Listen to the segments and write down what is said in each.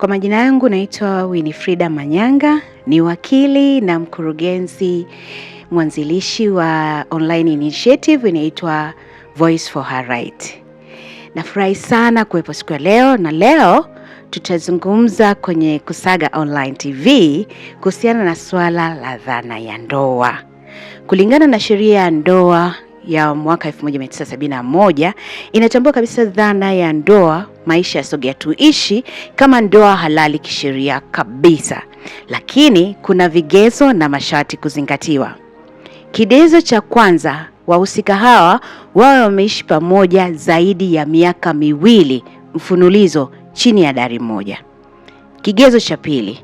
Kwa majina yangu naitwa Winifrida Manyanga, ni wakili na mkurugenzi mwanzilishi wa online initiative inaitwa Voice for Her Right. Nafurahi sana kuwepo siku ya leo, na leo tutazungumza kwenye Kusaga Online TV kuhusiana na swala la dhana ya ndoa. Kulingana na sheria ya ndoa ya mwaka 1971 inatambua kabisa dhana ya ndoa, maisha ya sogea tuishi, kama ndoa halali kisheria kabisa. Lakini kuna vigezo na masharti kuzingatiwa. Kigezo cha kwanza, wahusika hawa wawe wameishi pamoja zaidi ya miaka 2 mfululizo chini ya dari moja. Kigezo cha pili,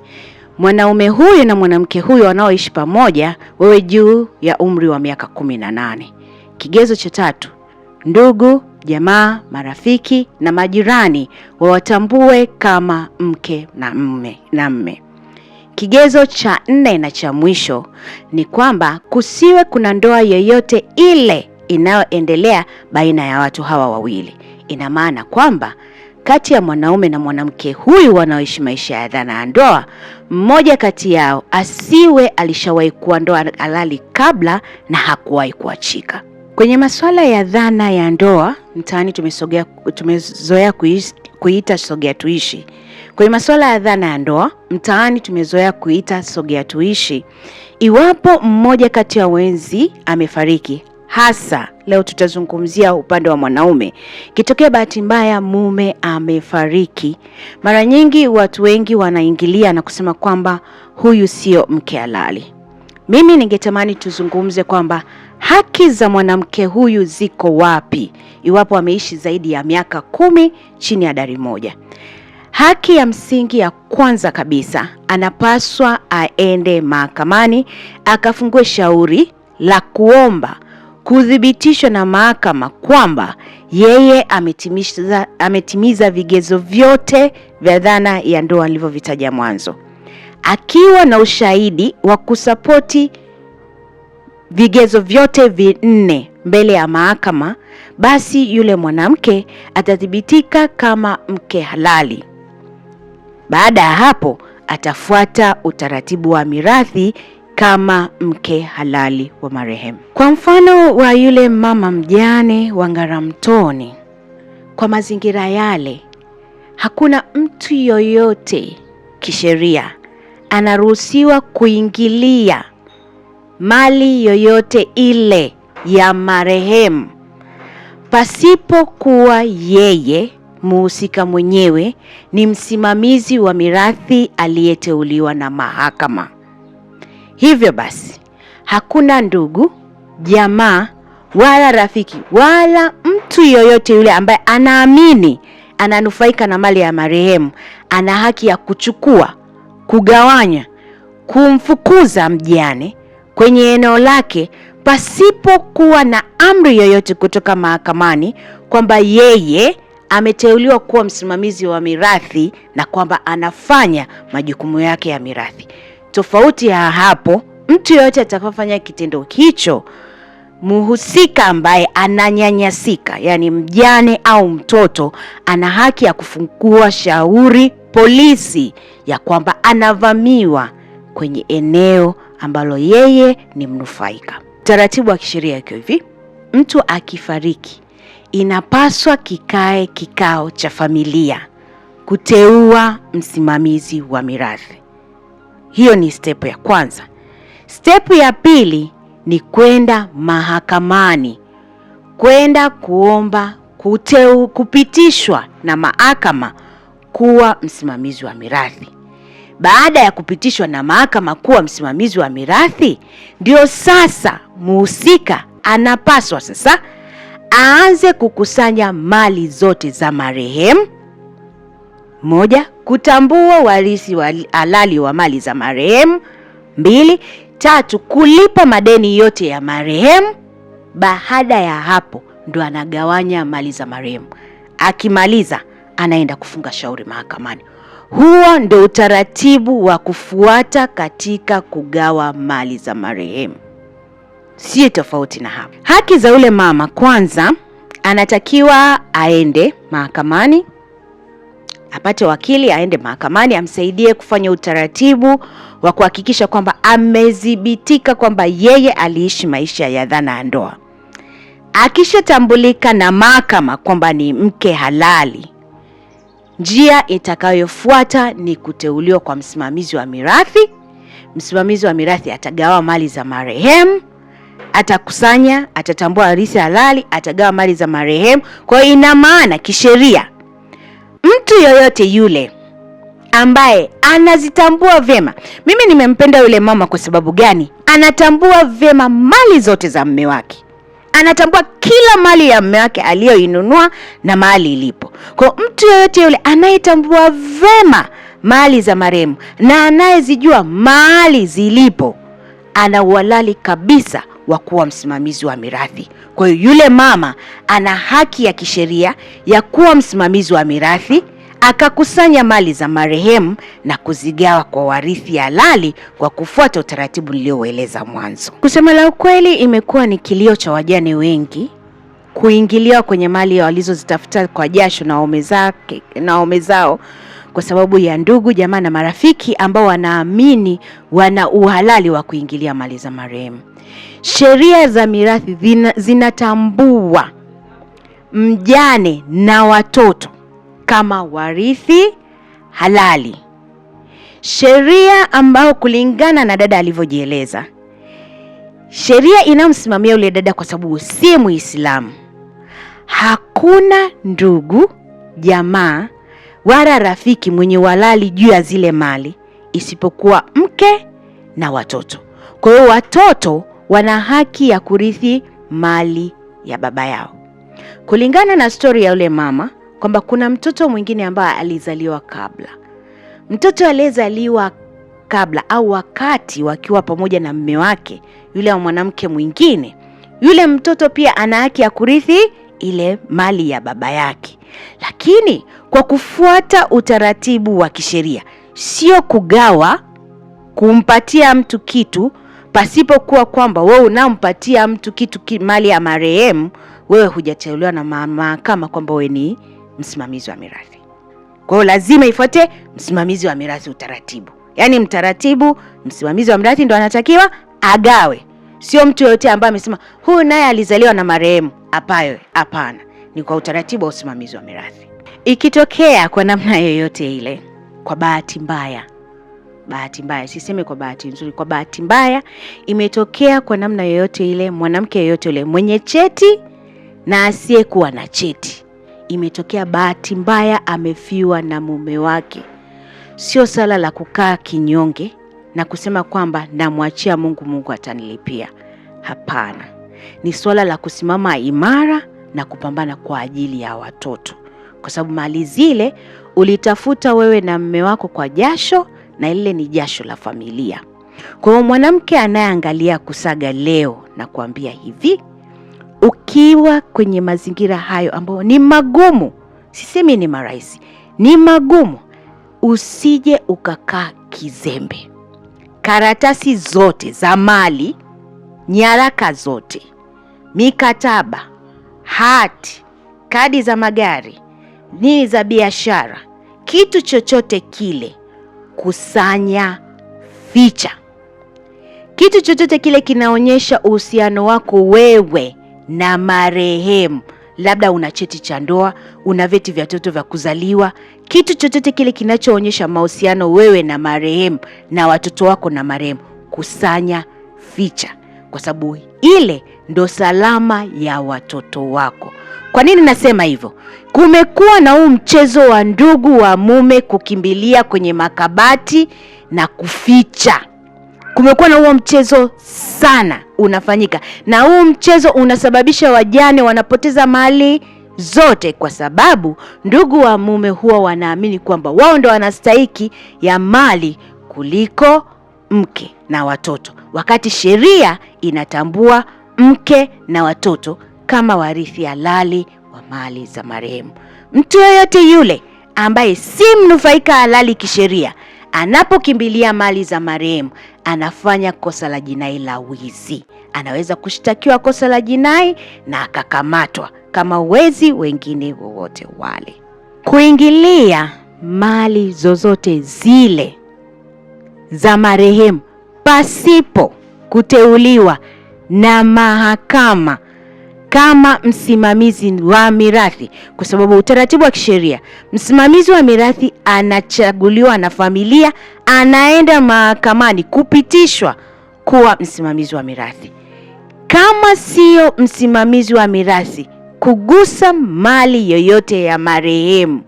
mwanaume huyu na mwanamke huyu wanaoishi pamoja wawe juu ya umri wa miaka 18. Kigezo cha tatu, ndugu, jamaa, marafiki na majirani wawatambue kama mke na mme. Kigezo cha 4 na cha mwisho ni kwamba kusiwe kuna ndoa yoyote ile inayoendelea baina ya watu hawa wawili. Ina maana kwamba kati ya mwanaume na mwanamke huyu wanaoishi maisha ya dhana ya ndoa, mmoja kati yao asiwe alishawahi kuwa ndoa halali kabla na hakuwahi kuachika. Kwenye masuala ya dhana ya ndoa, mtaani tumezoea kuita sogea tuishi. Kwenye masuala ya dhana ya ndoa, mtaani tumezoea kuita sogea tuishi. Iwapo mmoja kati ya wenzi amefariki, hasa leo tutazungumzia upande wa mwanaume, kitokea bahati mbaya mume amefariki, mara nyingi watu wengi wanaingilia na kusema kwamba huyu sio mke halali. Mimi ningetamani tuzungumze kwamba haki za mwanamke huyu ziko wapi iwapo ameishi zaidi ya miaka 10 chini ya dari moja. Haki ya msingi ya kwanza kabisa, anapaswa aende mahakamani akafungue shauri la kuomba kuthibitishwa na mahakama kwamba yeye ametimiza vigezo vyote vya dhana ya ndoa nilivyovitaja mwanzo. Akiwa na ushahidi wa kusapoti vigezo vyote 4 mbele ya mahakama, basi yule mwanamke atathibitika kama mke halali. Baada ya hapo atafuata utaratibu wa mirathi kama mke halali wa marehemu. Kwa mfano wa yule mama mjane wa Ngaramtoni, kwa mazingira yale hakuna mtu yoyote kisheria anaruhusiwa kuingilia mali yoyote ile ya marehemu pasipokuwa yeye muhusika mwenyewe ni msimamizi wa mirathi aliyeteuliwa na mahakama. Hivyo basi, hakuna ndugu, jamaa, wala rafiki, wala mtu yoyote yule ambaye anaamini ananufaika na mali ya marehemu ana haki ya kuchukua, kugawanya, kumfukuza mjane kwenye eneo lake pasipokuwa na amri yoyote kutoka mahakamani kwamba yeye ameteuliwa kuwa msimamizi wa mirathi na kwamba anafanya majukumu yake ya mirathi. Tofauti ya hapo, mtu yoyote atakayofanya kitendo hicho, muhusika ambaye ananyanyasika, yani mjane au mtoto, ana haki ya kufungua shauri polisi ya kwamba anavamiwa kwenye eneo ambalo yeye ni mnufaika. Taratibu wa kisheria iko hivi: mtu akifariki, inapaswa kikae kikao cha familia kuteua msimamizi wa mirathi. Hiyo ni step ya kwanza. Step ya pili ni kwenda mahakamani, kwenda kuomba kupitishwa na mahakama kuwa msimamizi wa mirathi. Baada ya kupitishwa na mahakama kuwa msimamizi wa mirathi, ndio sasa muhusika anapaswa sasa aanze kukusanya mali zote za marehemu. 1, kutambua warisi halali wa mali za marehemu. 2, 3, kulipa madeni yote ya marehemu. Baada ya hapo ndo anagawanya mali za marehemu. Akimaliza anaenda kufunga shauri mahakamani. Huo ndo utaratibu wa kufuata katika kugawa mali za marehemu. Si tofauti na hapo. Haki za ule mama, kwanza anatakiwa aende mahakamani apate wakili, aende mahakamani amsaidie kufanya utaratibu wa kuhakikisha kwamba amedhibitika kwamba yeye aliishi maisha ya dhana ya ndoa. Akishatambulika na mahakama kwamba ni mke halali, njia itakayofuata ni kuteuliwa kwa msimamizi wa mirathi. Msimamizi wa mirathi atagawa mali za marehemu, atakusanya, atatambua warithi halali, atagawa mali za marehemu. Kwa hiyo ina maana kisheria mtu yoyote yule ambaye anazitambua vyema, mimi nimempenda yule mama kwa sababu gani? Anatambua vyema mali zote za mume wake. Anatambua kila mali ya mume wake aliyoinunua na mali ilipo. Kwa mtu yoyote yule anayetambua vyema mali za marehemu na anayezijua mali zilipo, ana uhalali kabisa wa kuwa msimamizi wa mirathi. Kwa hiyo yule mama ana haki ya kisheria ya kuwa msimamizi wa mirathi, akakusanya mali za marehemu na kuzigawa kwa warithi halali kwa kufuata utaratibu nilioeleza mwanzo. Kusema la ukweli, imekuwa ni kilio cha wajane wengi kuingiliwa kwenye mali walizozitafuta kwa jasho na waume zao kwa sababu ya ndugu, jamaa na marafiki ambao wanaamini wana uhalali wa kuingilia mali za marehemu. Sheria za mirathi zinatambua mjane na watoto kama warithi halali. Sheria ambao kulingana na dada alivyojieleza, sheria inamsimamia yule dada kwa sababu si Muislamu. Hakuna ndugu, jamaa wala rafiki mwenye uhalali juu ya zile mali isipokuwa mke na watoto. Kwa hiyo watoto wana haki ya kurithi mali ya baba yao. Kulingana na story ya yule mama kwamba kuna mtoto mwingine ambaye alizaliwa kabla. Mtoto aliyezaliwa kabla au wakati wakiwa pamoja na mume wake yule wa mwanamke mwingine, yule mtoto pia ana haki ya kurithi ile mali ya baba yake. Lakini kwa kufuata utaratibu wa kisheria, sio kugawa, kumpatia mtu kitu pasipokuwa kwamba wewe unampatia mtu kitu mali ya marehemu, wewe hujateuliwa na mahakama kwamba wewe ni msimamizi wa mirathi. Kwa hiyo lazima ifuate msimamizi wa mirathi utaratibu. Yaani mtaratibu, msimamizi wa mirathi ndo anatakiwa agawe. Sio mtu yote ambaye amesema huyu naye alizaliwa na marehemu. Hapana. Ni kwa utaratibu wa usimamizi wa mirathi. Ikitokea kwa namna yoyote ile, kwa bahati mbaya, siseme kwa bahati nzuri, kwa bahati mbaya imetokea kwa namna yoyote ile, mwanamke yoyote ile mwenye cheti na asiyekuwa na cheti, imetokea bahati mbaya amefiwa na mume wake, sio sala la kukaa kinyonge na kusema kwamba namwachia Mungu, Mungu atanilipia. Hapana. Ni swala la kusimama imara na kupambana kwa ajili ya watoto, kwa sababu mali zile ulitafuta wewe na mume wako kwa jasho, na ile ni jasho la familia. Kwa hiyo mwanamke anayeangalia kusaga leo na kuambia hivi, ukiwa kwenye mazingira hayo ambayo ni magumu, sisemi ni marahisi, ni magumu, usije ukakaa kizembe. Karatasi zote za mali, nyaraka zote, mikataba, hati, kadi za magari, nini za biashara, kitu chochote kile, kusanya, ficha. Kitu chochote kile kinaonyesha uhusiano wako wewe na marehemu. Labda una cheti cha ndoa, una vyeti vya watoto vya kuzaliwa, kitu chochote kile kinachoonyesha mahusiano wewe na marehemu na watoto wako na marehemu, kusanya, ficha, kwa sababu ile ndo salama ya watoto wako. Kwa nini nasema hivyo? Kumekuwa na huu mchezo wa ndugu wa mume kukimbilia kwenye makabati na kuficha. Kumekuwa na huo mchezo sana unafanyika, na huu mchezo unasababisha wajane wanapoteza mali zote, kwa sababu ndugu wa mume huwa wanaamini kwamba wao ndo wanastahiki ya mali kuliko mke na watoto, wakati sheria inatambua mke na watoto kama warithi halali wa mali za marehemu. Mtu yeyote yule ambaye si mnufaika halali kisheria, anapokimbilia mali za marehemu, anafanya kosa la jinai la wizi. Anaweza kushtakiwa kosa la jinai na akakamatwa kama wezi wengine wowote wale. Kuingilia mali zozote zile za marehemu pasipo kuteuliwa na mahakama kama msimamizi wa mirathi, kwa sababu utaratibu wa kisheria, msimamizi wa mirathi anachaguliwa na familia, anaenda mahakamani kupitishwa kuwa msimamizi wa mirathi. Kama sio msimamizi wa mirathi, kugusa mali yoyote ya marehemu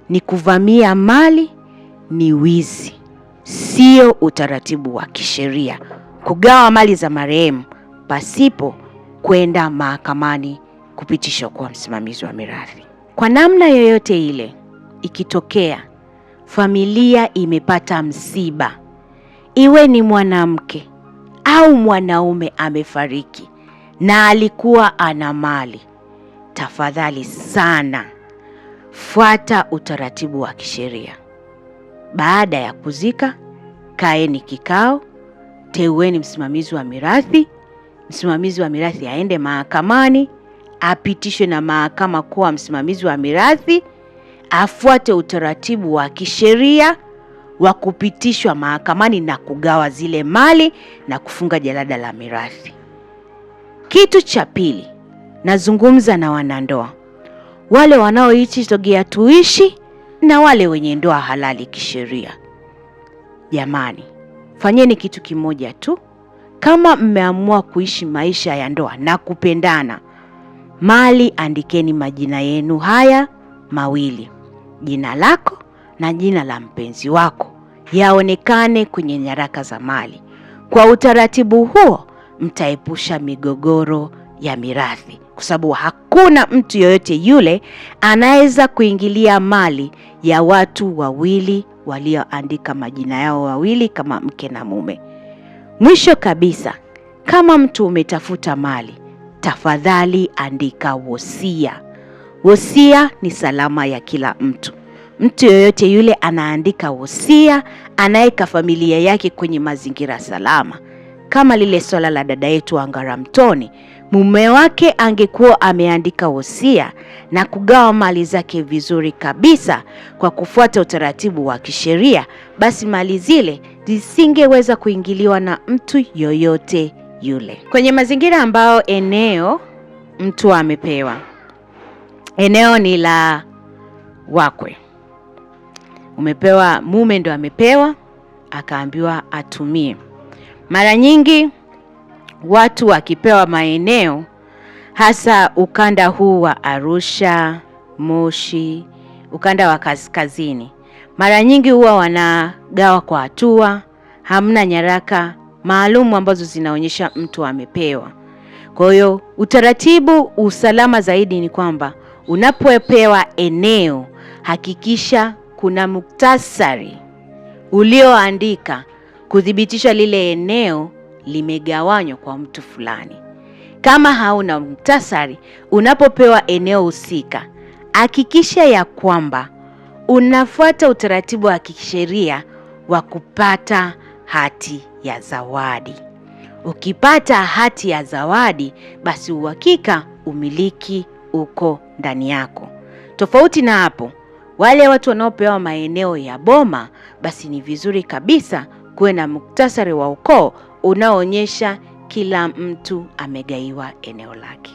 ni kuvamia mali, ni wizi. Sio utaratibu wa kisheria kugawa mali za marehemu pasipo kwenda mahakamani kupitishwa kuwa msimamizi wa mirathi. Kwa namna yoyote ile, ikitokea familia imepata msiba, iwe ni mwanamke au mwanaume amefariki na alikuwa ana mali, tafadhali sana fuata utaratibu wa kisheria. Baada ya kuzika, kaeni kikao, teueni msimamizi wa mirathi. Msimamizi wa mirathi aende mahakamani, apitishwe na mahakama kuwa msimamizi wa mirathi, afuate utaratibu wa kisheria wa kupitishwa mahakamani na kugawa zile mali na kufunga jalada la mirathi. Kitu cha pili, nazungumza na wanandoa, wale wanaoishi sogea tuishi na wale wenye ndoa halali kisheria. Jamani, fanyeni kitu kimoja tu. Kama mmeamua kuishi maisha ya ndoa na kupendana, mali andikeni majina yenu haya mawili, jina lako na jina la mpenzi wako, yaonekane kwenye nyaraka za mali. Kwa utaratibu huo mtaepusha migogoro ya mirathi, kwa sababu hakuna mtu yoyote yule anaweza kuingilia mali ya watu wawili walioandika majina yao wawili kama mke na mume. Mwisho kabisa, kama mtu umetafuta mali, tafadhali andika wosia. Wosia ni salama ya kila mtu. Mtu yoyote yule anaandika wosia, anaweka familia yake kwenye mazingira salama. Kama lile swala la dada yetu Angara Mtoni, mume wake angekuwa ameandika wosia na kugawa mali zake vizuri kabisa kwa kufuata utaratibu wa kisheria, basi mali zile zisingeweza kuingiliwa na mtu yoyote yule. Kwenye mazingira ambao eneo mtu amepewa, eneo ni la wakwe, umepewa, mume ndo amepewa, akaambiwa atumie. Mara nyingi watu wakipewa maeneo, hasa ukanda huu wa Arusha, Moshi, ukanda wa kaskazini, mara nyingi huwa wanagawa kwa hatua, hamna nyaraka maalumu ambazo zinaonyesha mtu amepewa. Kwa hiyo utaratibu usalama zaidi ni kwamba unapopewa eneo, hakikisha kuna muktasari ulioandika kuthibitisha lile eneo limegawanywa kwa mtu fulani. Kama hauna muktasari, unapopewa eneo husika, hakikisha ya kwamba unafuata utaratibu wa kisheria wa kupata hati ya zawadi. Ukipata hati ya zawadi, basi uhakika umiliki uko ndani yako. Tofauti na hapo, wale watu wanaopewa maeneo ya boma, basi ni vizuri kabisa kuwe na muktasari wa ukoo unaoonyesha kila mtu amegaiwa eneo lake.